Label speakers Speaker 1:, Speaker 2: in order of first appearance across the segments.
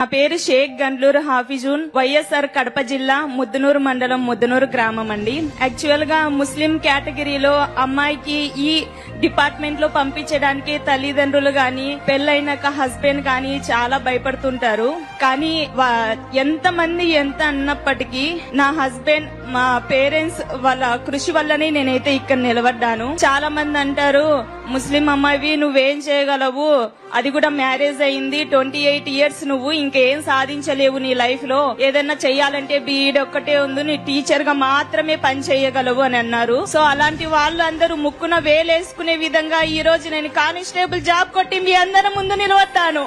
Speaker 1: నా పేరు షేక్ గండ్లూరు హాఫిజూన్, వైఎస్ఆర్ కడప జిల్లా ముద్దునూరు మండలం ముద్దునూరు గ్రామం అండి. యాక్చువల్ గా ముస్లిం కేటగిరీలో అమ్మాయికి ఈ డిపార్ట్మెంట్ లో పంపించడానికి తల్లిదండ్రులు గాని పెళ్లైనాక హస్బెండ్ గాని చాలా భయపడుతుంటారు. కానీ ఎంతమంది ఎంత అన్నప్పటికీ నా హస్బెండ్ మా పేరెంట్స్ వాళ్ళ కృషి వల్లనే నేనైతే ఇక్కడ నిలబడ్డాను. చాలా మంది అంటారు, ముస్లిం అమ్మాయివి నువ్వేం చేయగలవు, అది కూడా మ్యారేజ్ అయింది 28 years, నువ్వు ఇంకేం సాధించలేవు నీ లైఫ్ లో, ఏదైనా చెయ్యాలంటే బీఈడ్ ఒక్కటే ఉంది, నీ టీచర్ గా మాత్రమే పని చేయగలవు అని అన్నారు. సో అలాంటి వాళ్ళు అందరూ ముక్కున వేలేసుకునే విధంగా ఈ రోజు నేను కానిస్టేబుల్ జాబ్ కొట్టి మీ అందరి ముందు నిలబడతాను.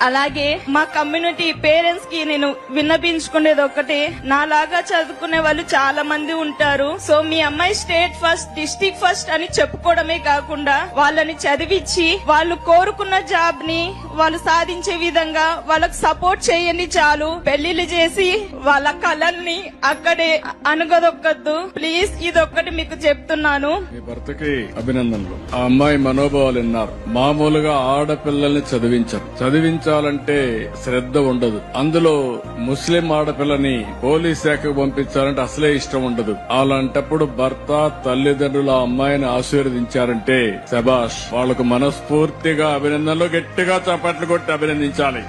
Speaker 1: అలాగే మా కమ్యూనిటీ పేరెంట్స్ కి నేను విన్నపించుకునేది ఒకటే, నాలాగా చదువుకునే వాళ్ళు చాలా మంది ఉంటారు. సో మీ అమ్మాయి స్టేట్ ఫస్ట్, డిస్ట్రిక్ట్ ఫస్ట్ అని చెప్పుకోవడమే కాకుండా వాళ్ళని చదివించి వాళ్ళు కోరుకున్న జాబ్ ని వాళ్ళు సాధించే విధంగా వాళ్ళకు సపోర్ట్ చేయండి చాలు. పెళ్లిళ్ళు చేసి వాళ్ళ కళల్ని అక్కడే అనుగదొక్కద్దు ప్లీజ్. ఇదొక్కటి మీకు చెప్తున్నాను.
Speaker 2: మీ భర్తకి అభినందనలు. ఆ అమ్మాయి మనోభావాలు విన్నారు. మామూలుగా ఆడపిల్లల్ని చదివించాలంటే శ్రద్ధ ఉండదు. అందులో ముస్లిం ఆడపిల్లని పోలీస్ శాఖకు పంపించాలంటే అసలే ఇష్టం ఉండదు. అలాంటప్పుడు భర్త తల్లిదండ్రులు ఆ అమ్మాయిని ఆశీర్వదించారంటే శబాష్, వాళ్లకు మనస్ఫూర్తిగా అభినందనలు గట్టిగా చప్పట్లు కొట్టి అభినందించాలి.